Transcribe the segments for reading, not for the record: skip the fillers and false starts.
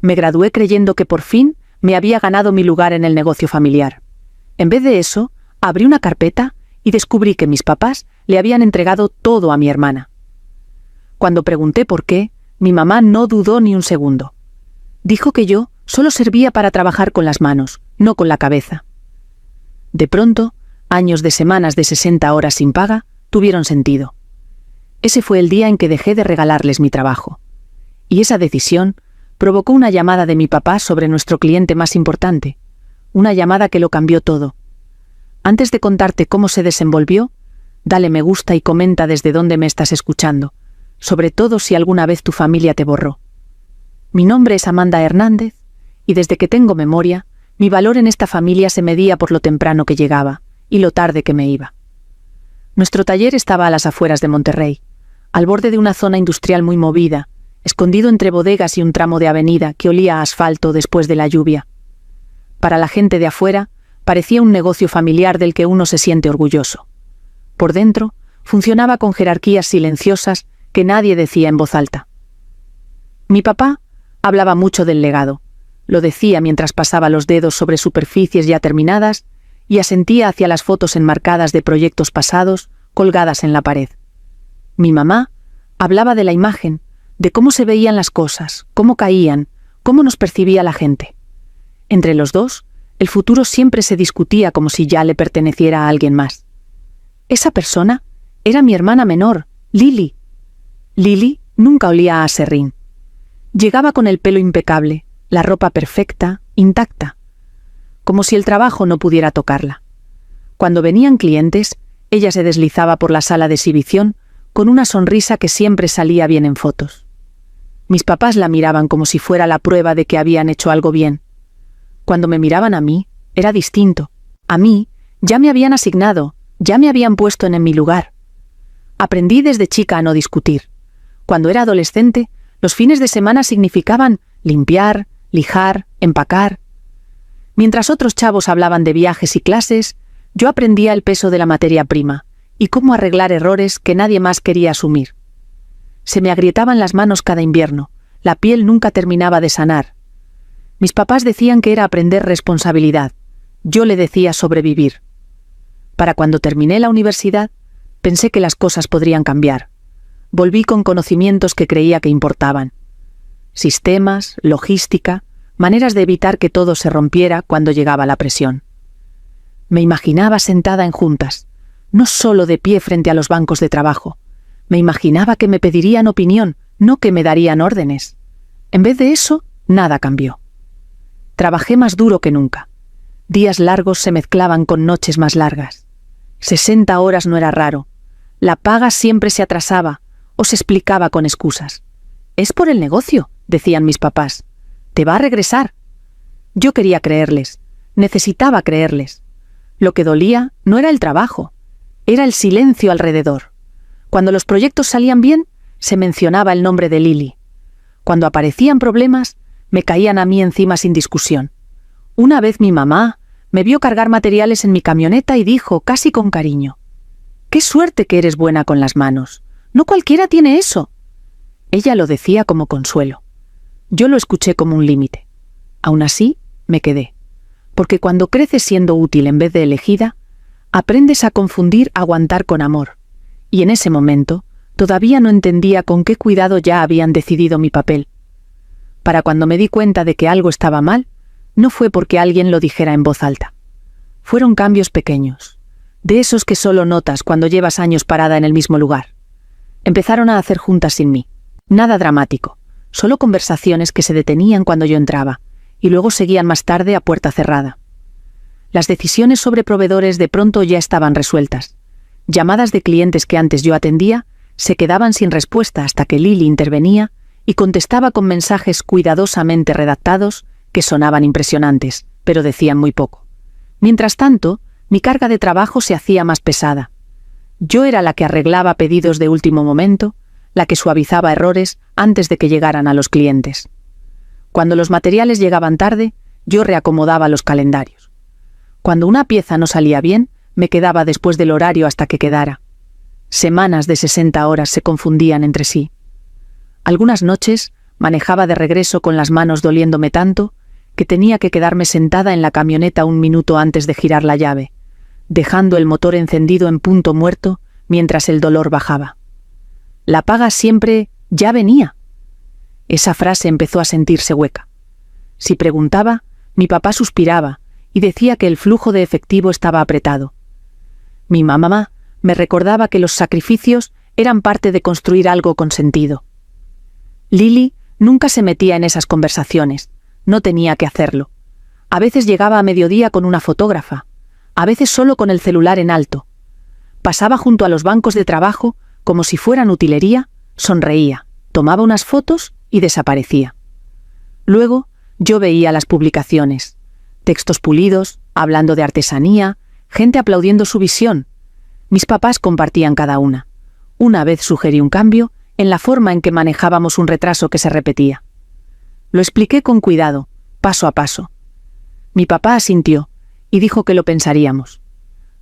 Me gradué creyendo que por fin me había ganado mi lugar en el negocio familiar. En vez de eso, abrí una carpeta y descubrí que mis papás le habían entregado todo a mi hermana. Cuando pregunté por qué, mi mamá no dudó ni un segundo. Dijo que yo solo servía para trabajar con las manos, no con la cabeza. De pronto, años de semanas de 60 horas sin paga tuvieron sentido. Ese fue el día en que dejé de regalarles mi trabajo. Y esa decisión provocó una llamada de mi papá sobre nuestro cliente más importante, una llamada que lo cambió todo. Antes de contarte cómo se desenvolvió, dale me gusta y comenta desde dónde me estás escuchando, sobre todo si alguna vez tu familia te borró. Mi nombre es Amanda Hernández, y desde que tengo memoria, mi valor en esta familia se medía por lo temprano que llegaba y lo tarde que me iba. Nuestro taller estaba a las afueras de Monterrey, al borde de una zona industrial muy movida, escondido entre bodegas y un tramo de avenida que olía a asfalto después de la lluvia. Para la gente de afuera, parecía un negocio familiar del que uno se siente orgulloso. Por dentro, funcionaba con jerarquías silenciosas que nadie decía en voz alta. Mi papá hablaba mucho del legado. Lo decía mientras pasaba los dedos sobre superficies ya terminadas y asentía hacia las fotos enmarcadas de proyectos pasados colgadas en la pared. Mi mamá hablaba de la imagen, de cómo se veían las cosas, cómo caían, cómo nos percibía la gente. Entre los dos, el futuro siempre se discutía como si ya le perteneciera a alguien más. Esa persona era mi hermana menor, Lily. Lily nunca olía a aserrín. Llegaba con el pelo impecable, la ropa perfecta, intacta, como si el trabajo no pudiera tocarla. Cuando venían clientes, ella se deslizaba por la sala de exhibición con una sonrisa que siempre salía bien en fotos. Mis papás la miraban como si fuera la prueba de que habían hecho algo bien. Cuando me miraban a mí, era distinto. A mí, ya me habían asignado, ya me habían puesto en mi lugar. Aprendí desde chica a no discutir. Cuando era adolescente, los fines de semana significaban limpiar, lijar, empacar. Mientras otros chavos hablaban de viajes y clases, yo aprendía el peso de la materia prima y cómo arreglar errores que nadie más quería asumir. Se me agrietaban las manos cada invierno, la piel nunca terminaba de sanar. Mis papás decían que era aprender responsabilidad. Yo le decía sobrevivir. Para cuando terminé la universidad, pensé que las cosas podrían cambiar. Volví con conocimientos que creía que importaban. Sistemas, logística, maneras de evitar que todo se rompiera cuando llegaba la presión. Me imaginaba sentada en juntas, no solo de pie frente a los bancos de trabajo. Me imaginaba que me pedirían opinión, no que me darían órdenes. En vez de eso, nada cambió. Trabajé más duro que nunca. Días largos se mezclaban con noches más largas. 60 horas no era raro. La paga siempre se atrasaba o se explicaba con excusas. «Es por el negocio», decían mis papás. «Te va a regresar». Yo quería creerles. Necesitaba creerles. Lo que dolía no era el trabajo, era el silencio alrededor. Cuando los proyectos salían bien, se mencionaba el nombre de Lily. Cuando aparecían problemas, me caían a mí encima sin discusión. Una vez mi mamá me vio cargar materiales en mi camioneta y dijo, casi con cariño: «Qué suerte que eres buena con las manos. No cualquiera tiene eso». Ella lo decía como consuelo. Yo lo escuché como un límite. Aún así, me quedé. Porque cuando creces siendo útil en vez de elegida, aprendes a confundir aguantar con amor. Y en ese momento, todavía no entendía con qué cuidado ya habían decidido mi papel. Para cuando me di cuenta de que algo estaba mal, no fue porque alguien lo dijera en voz alta. Fueron cambios pequeños, de esos que solo notas cuando llevas años parada en el mismo lugar. Empezaron a hacer juntas sin mí. Nada dramático, solo conversaciones que se detenían cuando yo entraba, y luego seguían más tarde a puerta cerrada. Las decisiones sobre proveedores de pronto ya estaban resueltas. Llamadas de clientes que antes yo atendía se quedaban sin respuesta hasta que Lily intervenía y contestaba con mensajes cuidadosamente redactados que sonaban impresionantes, pero decían muy poco. Mientras tanto, mi carga de trabajo se hacía más pesada. Yo era la que arreglaba pedidos de último momento, la que suavizaba errores antes de que llegaran a los clientes. Cuando los materiales llegaban tarde, yo reacomodaba los calendarios. Cuando una pieza no salía bien, me quedaba después del horario hasta que quedara. Semanas de 60 horas se confundían entre sí. Algunas noches Manejaba de regreso con las manos doliéndome tanto que tenía que quedarme sentada en la camioneta un minuto antes de girar la llave, dejando el motor encendido en punto muerto mientras el dolor bajaba. La paga siempre ya venía. Esa frase empezó a sentirse hueca. Si preguntaba, mi papá suspiraba y decía que el flujo de efectivo estaba apretado. Mi mamá me recordaba que los sacrificios eran parte de construir algo con sentido. Lily nunca se metía en esas conversaciones, no tenía que hacerlo. A veces llegaba a mediodía con una fotógrafa, a veces solo con el celular en alto. Pasaba junto a los bancos de trabajo como si fueran utilería, sonreía, tomaba unas fotos y desaparecía. Luego yo veía las publicaciones, textos pulidos, hablando de artesanía, gente aplaudiendo su visión. Mis papás compartían cada una. Una vez sugerí un cambio en la forma en que manejábamos un retraso que se repetía. Lo expliqué con cuidado, paso a paso. Mi papá asintió y dijo que lo pensaríamos.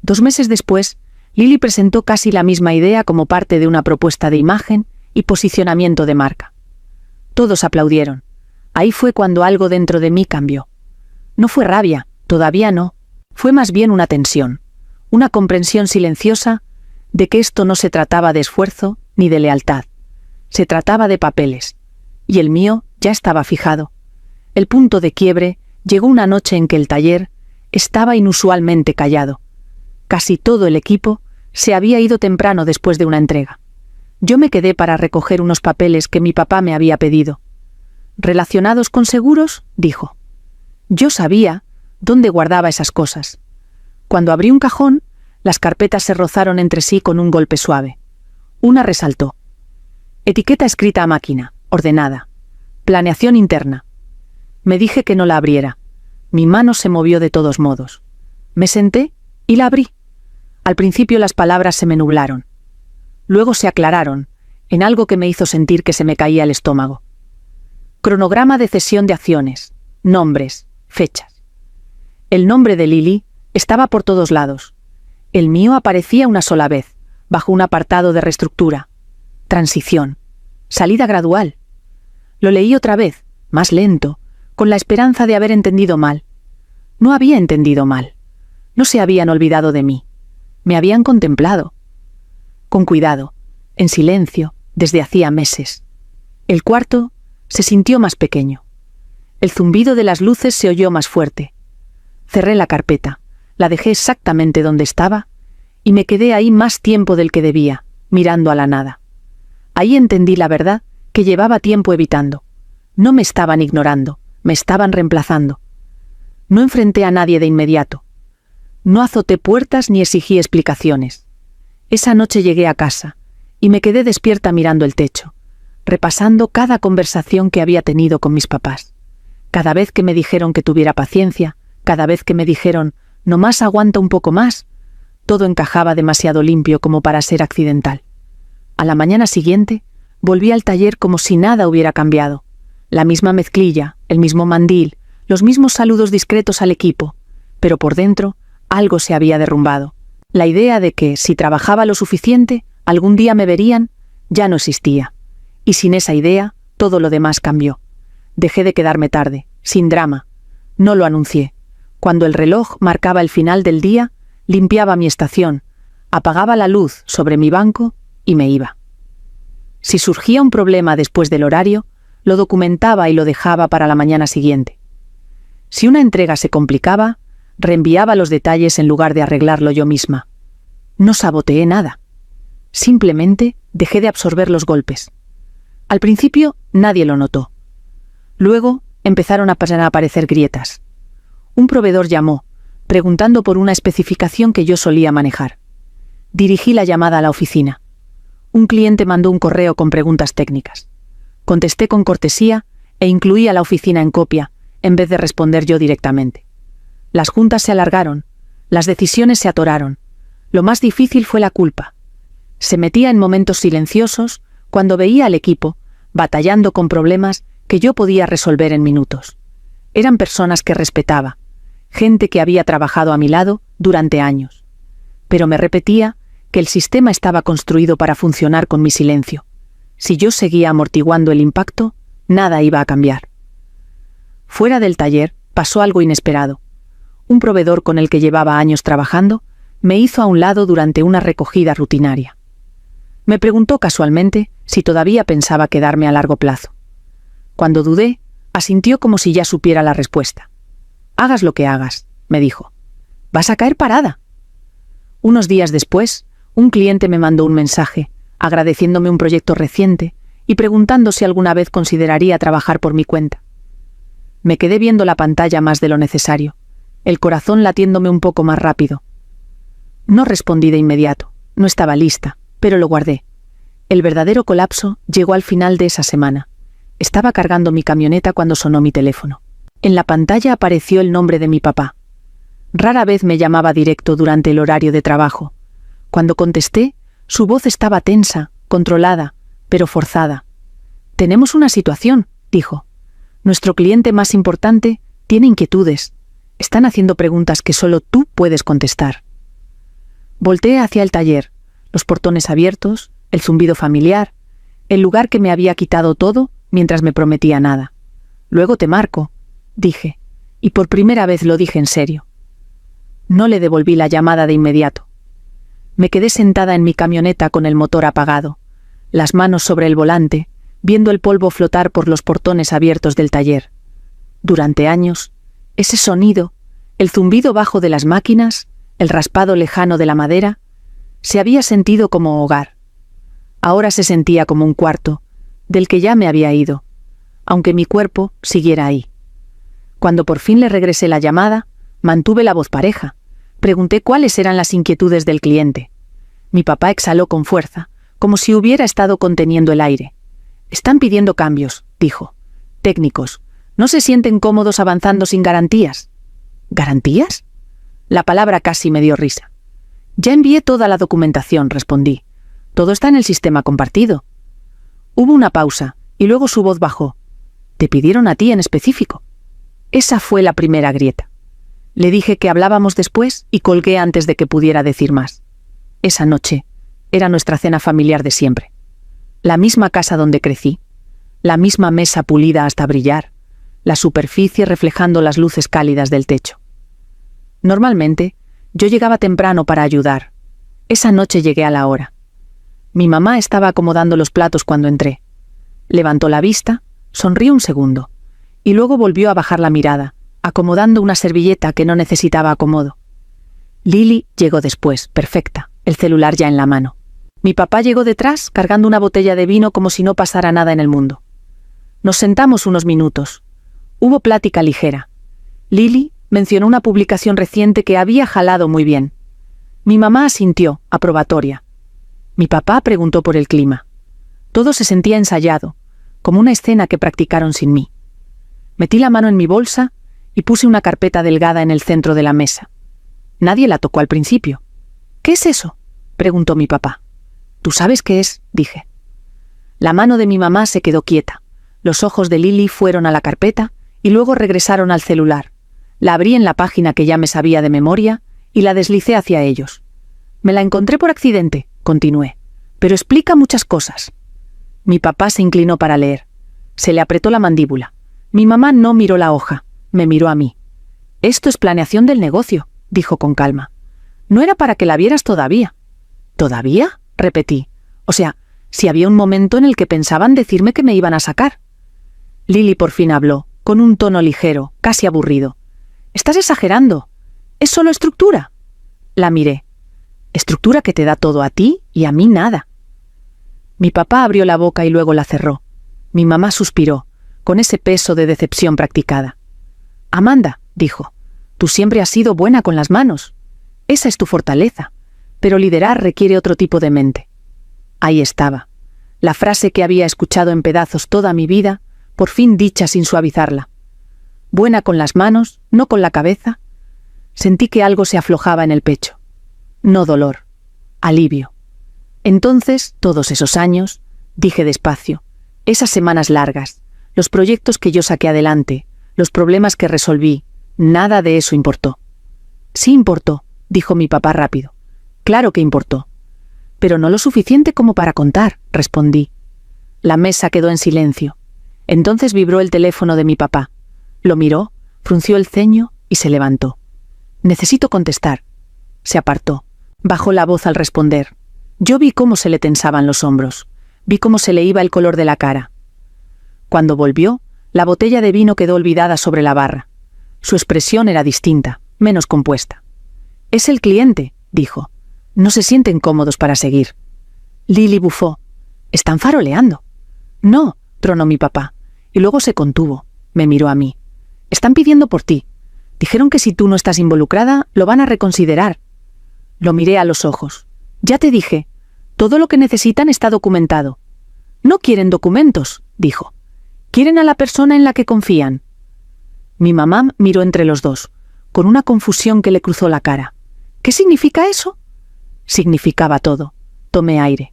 2 meses después, Lily presentó casi la misma idea como parte de una propuesta de imagen y posicionamiento de marca. Todos aplaudieron. Ahí fue cuando algo dentro de mí cambió. No fue rabia, todavía no. Fue más bien una tensión, una comprensión silenciosa de que esto no se trataba de esfuerzo ni de lealtad. Se trataba de papeles. Y el mío ya estaba fijado. El punto de quiebre llegó una noche en que el taller estaba inusualmente callado. Casi todo el equipo se había ido temprano después de una entrega. Yo me quedé para recoger unos papeles que mi papá me había pedido. ¿Relacionados con seguros?, dijo. Yo sabía dónde guardaba esas cosas. Cuando abrí un cajón, las carpetas se rozaron entre sí con un golpe suave. Una resaltó. Etiqueta escrita a máquina, ordenada. Planeación interna. Me dije que no la abriera. Mi mano se movió de todos modos. Me senté y la abrí. Al principio las palabras se me nublaron. Luego se aclararon, en algo que me hizo sentir que se me caía el estómago. Cronograma de cesión de acciones, nombres, fechas. El nombre de Lily estaba por todos lados. El mío aparecía una sola vez, bajo un apartado de reestructura. Transición. Salida gradual. Lo leí otra vez, más lento, con la esperanza de haber entendido mal. No había entendido mal. No se habían olvidado de mí. Me habían contemplado. Con cuidado, en silencio, desde hacía meses. El cuarto se sintió más pequeño. El zumbido de las luces se oyó más fuerte. Cerré la carpeta, la dejé exactamente donde estaba y me quedé ahí más tiempo del que debía, mirando a la nada. Ahí entendí la verdad que llevaba tiempo evitando. No me estaban ignorando, me estaban reemplazando. No enfrenté a nadie de inmediato. No azoté puertas ni exigí explicaciones. Esa noche llegué a casa y me quedé despierta mirando el techo, repasando cada conversación que había tenido con mis papás. Cada vez que me dijeron que tuviera paciencia, cada vez que me dijeron, «Nomás aguanta un poco más», todo encajaba demasiado limpio como para ser accidental. A la mañana siguiente, volví al taller como si nada hubiera cambiado. La misma mezclilla, el mismo mandil, los mismos saludos discretos al equipo, pero por dentro algo se había derrumbado. La idea de que, si trabajaba lo suficiente, algún día me verían, ya no existía. Y sin esa idea, todo lo demás cambió. Dejé de quedarme tarde, sin drama. No lo anuncié. Cuando el reloj marcaba el final del día, limpiaba mi estación, apagaba la luz sobre mi banco y me iba. Si surgía un problema después del horario, lo documentaba y lo dejaba para la mañana siguiente. Si una entrega se complicaba, reenviaba los detalles en lugar de arreglarlo yo misma. No saboteé nada. Simplemente dejé de absorber los golpes. Al principio nadie lo notó. Luego empezaron a aparecer grietas. Un proveedor llamó, preguntando por una especificación que yo solía manejar. Dirigí la llamada a la oficina. Un cliente mandó un correo con preguntas técnicas. Contesté con cortesía e incluí a la oficina en copia, en vez de responder yo directamente. Las juntas se alargaron, las decisiones se atoraron. Lo más difícil fue la culpa. Se metía en momentos silenciosos cuando veía al equipo batallando con problemas que yo podía resolver en minutos. Eran personas que respetaba, gente que había trabajado a mi lado durante años. Pero me repetía que el sistema estaba construido para funcionar con mi silencio. Si yo seguía amortiguando el impacto, Nada iba a cambiar. Fuera del taller, pasó algo inesperado. Un proveedor con el que llevaba años trabajando me hizo a un lado durante una recogida rutinaria. Me preguntó casualmente si todavía pensaba quedarme a largo plazo. Cuando dudé, asintió como si ya supiera la respuesta. «Hagas lo que hagas», me dijo. «Vas a caer parada». Unos días después, un cliente me mandó un mensaje, agradeciéndome un proyecto reciente y preguntando si alguna vez consideraría trabajar por mi cuenta. Me quedé viendo la pantalla más de lo necesario, el corazón latiéndome un poco más rápido. No respondí de inmediato, no estaba lista, pero lo guardé. El verdadero colapso llegó al final de esa semana. Estaba cargando mi camioneta cuando sonó mi teléfono. En la pantalla apareció el nombre de mi papá. Rara vez me llamaba directo durante el horario de trabajo. Cuando contesté, su voz estaba tensa, controlada, pero forzada. «Tenemos una situación», dijo. «Nuestro cliente más importante tiene inquietudes. Están haciendo preguntas que solo tú puedes contestar». Volteé hacia el taller, los portones abiertos, el zumbido familiar, el lugar que me había quitado todo mientras me prometía nada. «Luego te marco», dije, y por primera vez lo dije en serio. No le devolví la llamada de inmediato. Me quedé sentada en mi camioneta con el motor apagado, las manos sobre el volante, viendo el polvo flotar por los portones abiertos del taller. Durante años, ese sonido, el zumbido bajo de las máquinas, el raspado lejano de la madera, se había sentido como hogar. Ahora se sentía como un cuarto, del que ya me había ido, aunque mi cuerpo siguiera ahí. Cuando por fin le regresé la llamada, mantuve la voz pareja. Pregunté cuáles eran las inquietudes del cliente. Mi papá exhaló con fuerza, como si hubiera estado conteniendo el aire. «Están pidiendo cambios», dijo. «Técnicos. No se sienten cómodos avanzando sin garantías». «¿Garantías?». La palabra casi me dio risa. «Ya envié toda la documentación», respondí. «Todo está en el sistema compartido». Hubo una pausa, y luego su voz bajó. «¿Te pidieron a ti en específico?». Esa fue la primera grieta. Le dije que hablábamos después y colgué antes de que pudiera decir más. Esa noche era nuestra cena familiar de siempre. La misma casa donde crecí, la misma mesa pulida hasta brillar, la superficie reflejando las luces cálidas del techo. Normalmente, yo llegaba temprano para ayudar. Esa noche llegué a la hora. Mi mamá estaba acomodando los platos cuando entré. Levantó la vista, sonrió un segundo, y luego volvió a bajar la mirada, acomodando una servilleta que no necesitaba acomodo. Lily llegó después, perfecta, el celular ya en la mano. Mi papá llegó detrás, cargando una botella de vino como si no pasara nada en el mundo. Nos sentamos unos minutos. Hubo plática ligera. Lily mencionó una publicación reciente que había jalado muy bien. Mi mamá asintió, aprobatoria. Mi papá preguntó por el clima. Todo se sentía ensayado, como una escena que practicaron sin mí. Metí la mano en mi bolsa y puse una carpeta delgada en el centro de la mesa. Nadie la tocó al principio. «¿Qué es eso?», preguntó mi papá. «¿Tú sabes qué es?», dije. La mano de mi mamá se quedó quieta. Los ojos de Lily fueron a la carpeta y luego regresaron al celular. La abrí en la página que ya me sabía de memoria y la deslicé hacia ellos. «Me la encontré por accidente», continué, «pero explica muchas cosas». Mi papá se inclinó para leer. Se le apretó la mandíbula. Mi mamá no miró la hoja, me miró a mí. «Esto es planeación del negocio», dijo con calma. «No era para que la vieras todavía». «¿Todavía?», repetí. «O sea, si había un momento en el que pensaban decirme que me iban a sacar». Lily por fin habló, con un tono ligero, casi aburrido. «Estás exagerando. Es solo estructura». La miré. «Estructura que te da todo a ti y a mí nada». Mi papá abrió la boca y luego la cerró. Mi mamá suspiró, con ese peso de decepción practicada. «Amanda», dijo, «tú siempre has sido buena con las manos. Esa es tu fortaleza, pero liderar requiere otro tipo de mente». Ahí estaba, la frase que había escuchado en pedazos toda mi vida, por fin dicha sin suavizarla. Buena con las manos, no con la cabeza. Sentí que algo se aflojaba en el pecho. No dolor, alivio. Entonces, todos esos años, dije despacio, esas semanas largas, los proyectos que yo saqué adelante, los problemas que resolví, nada de eso importó. «Sí importó», dijo mi papá rápido. «Claro que importó». «Pero no lo suficiente como para contar», respondí. La mesa quedó en silencio. Entonces vibró el teléfono de mi papá. Lo miró, frunció el ceño y se levantó. «Necesito contestar». Se apartó. Bajó la voz al responder. Yo vi cómo se le tensaban los hombros. Vi cómo se le iba el color de la cara. Cuando volvió, la botella de vino quedó olvidada sobre la barra. Su expresión era distinta, menos compuesta. «Es el cliente», dijo. «No se sienten cómodos para seguir». Lily bufó. «Están faroleando». «No», tronó mi papá, y luego se contuvo. Me miró a mí. «Están pidiendo por ti. Dijeron que si tú no estás involucrada, lo van a reconsiderar». Lo miré a los ojos. «Ya te dije, todo lo que necesitan está documentado». «No quieren documentos», dijo. «Quieren a la persona en la que confían». Mi mamá miró entre los dos, con una confusión que le cruzó la cara. «¿Qué significa eso?» Significaba todo. Tomé aire.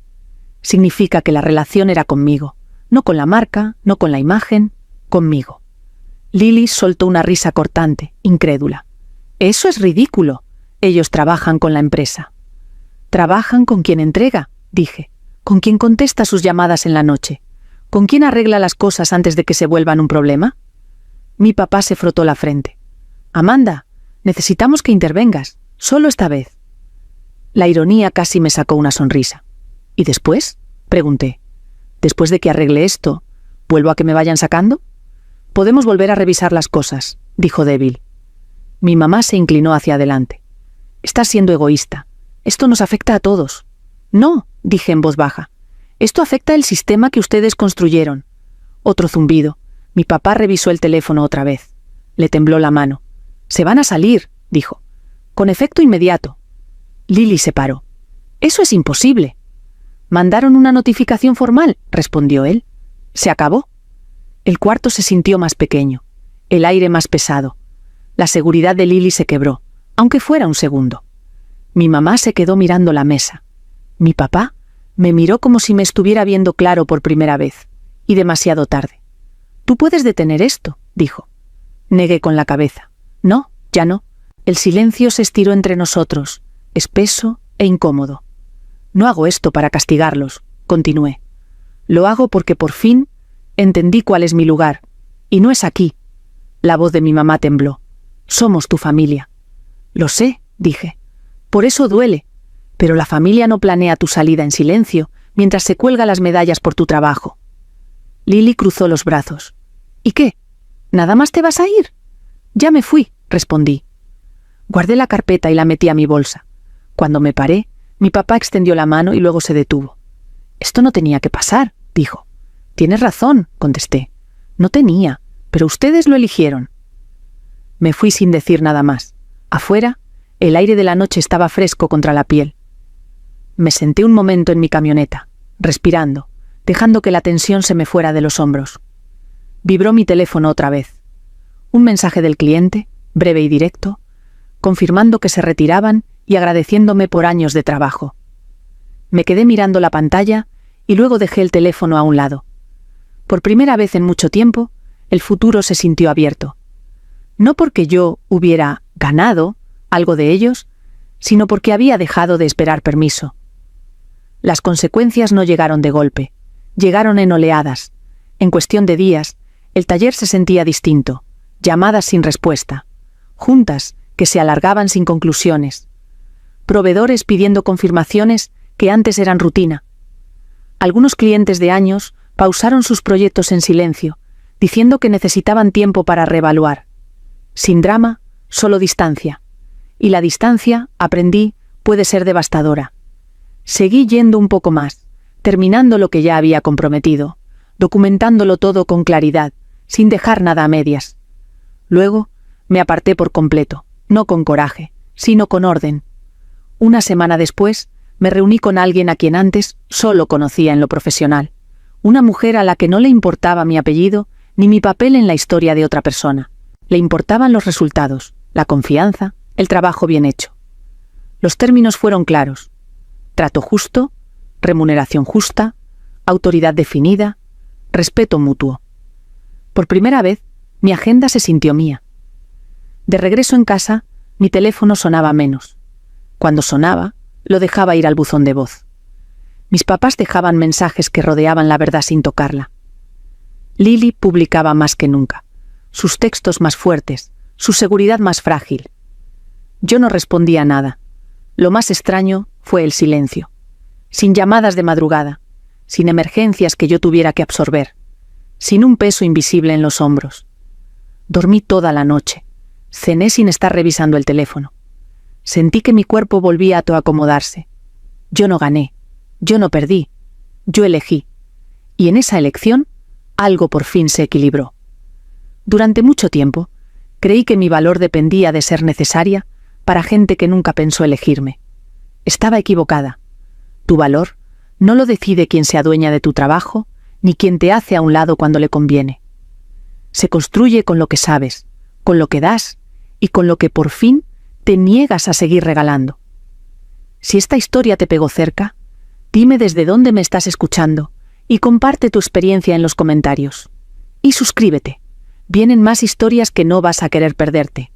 Significa que la relación era conmigo, no con la marca, no con la imagen, conmigo. Lily soltó una risa cortante, incrédula. «Eso es ridículo. Ellos trabajan con la empresa». «Trabajan con quien entrega», dije, «con quien contesta sus llamadas en la noche, con quien arregla las cosas antes de que se vuelvan un problema». Mi papá se frotó la frente. «Amanda, necesitamos que intervengas, solo esta vez». La ironía casi me sacó una sonrisa. «¿Y después?», pregunté. «Después de que arregle esto, ¿vuelvo a que me vayan sacando?» «Podemos volver a revisar las cosas», dijo débil. Mi mamá se inclinó hacia adelante. «Estás siendo egoísta. Esto nos afecta a todos». «No», dije en voz baja. «Esto afecta el sistema que ustedes construyeron». Otro zumbido. Mi papá revisó el teléfono otra vez. Le tembló la mano. «Se van a salir», dijo. «Con efecto inmediato». Lily se paró. «Eso es imposible». «Mandaron una notificación formal», respondió él. «Se acabó». El cuarto se sintió más pequeño, el aire más pesado. La seguridad de Lily se quebró, aunque fuera un segundo. Mi mamá se quedó mirando la mesa. Mi papá me miró como si me estuviera viendo claro por primera vez, y demasiado tarde. «Tú puedes detener esto», dijo. Negué con la cabeza. «No, ya no». El silencio se estiró entre nosotros, espeso e incómodo. «No hago esto para castigarlos», continué. «Lo hago porque por fin entendí cuál es mi lugar, y no es aquí». La voz de mi mamá tembló. «Somos tu familia». «Lo sé», dije. «Por eso duele. Pero la familia no planea tu salida en silencio mientras se cuelga las medallas por tu trabajo». Lily cruzó los brazos. «¿Y qué? ¿Nada más te vas a ir?» «Ya me fui», respondí. Guardé la carpeta y la metí a mi bolsa. Cuando me paré, mi papá extendió la mano y luego se detuvo. «Esto no tenía que pasar», dijo. «Tienes razón», contesté. «No tenía, pero ustedes lo eligieron». Me fui sin decir nada más. Afuera, el aire de la noche estaba fresco contra la piel. Me senté un momento en mi camioneta, respirando, dejando que la tensión se me fuera de los hombros. Vibró mi teléfono otra vez. Un mensaje del cliente, breve y directo, confirmando que se retiraban y agradeciéndome por años de trabajo. Me quedé mirando la pantalla y luego dejé el teléfono a un lado. Por primera vez en mucho tiempo, el futuro se sintió abierto. No porque yo hubiera ganado algo de ellos, sino porque había dejado de esperar permiso. Las consecuencias no llegaron de golpe, llegaron en oleadas. En cuestión de días, el taller se sentía distinto, llamadas sin respuesta, juntas que se alargaban sin conclusiones, proveedores pidiendo confirmaciones que antes eran rutina. Algunos clientes de años pausaron sus proyectos en silencio, diciendo que necesitaban tiempo para reevaluar. Sin drama, solo distancia. Y la distancia, aprendí, puede ser devastadora. Seguí yendo un poco más, terminando lo que ya había comprometido, documentándolo todo con claridad, sin dejar nada a medias. Luego, me aparté por completo, no con coraje, sino con orden. Una semana después, me reuní con alguien a quien antes solo conocía en lo profesional. Una mujer a la que no le importaba mi apellido ni mi papel en la historia de otra persona. Le importaban los resultados, la confianza, el trabajo bien hecho. Los términos fueron claros. Trato justo, remuneración justa, autoridad definida, respeto mutuo. Por primera vez, mi agenda se sintió mía. De regreso en casa, mi teléfono sonaba menos. Cuando sonaba, lo dejaba ir al buzón de voz. Mis papás dejaban mensajes que rodeaban la verdad sin tocarla. Lily publicaba más que nunca, sus textos más fuertes, su seguridad más frágil. Yo no respondía nada. Lo más extraño fue el silencio. Sin llamadas de madrugada, sin emergencias que yo tuviera que absorber, sin un peso invisible en los hombros. Dormí toda la noche. Cené sin estar revisando el teléfono. Sentí que mi cuerpo volvía a acomodarse. Yo no gané, yo no perdí, yo elegí. Y en esa elección, algo por fin se equilibró. Durante mucho tiempo, creí que mi valor dependía de ser necesaria para gente que nunca pensó elegirme. Estaba equivocada. Tu valor no lo decide quien se adueña de tu trabajo, ni quien te hace a un lado cuando le conviene. Se construye con lo que sabes, con lo que das y con lo que por fin te niegas a seguir regalando. Si esta historia te pegó cerca, dime desde dónde me estás escuchando y comparte tu experiencia en los comentarios. Y suscríbete. Vienen más historias que no vas a querer perderte.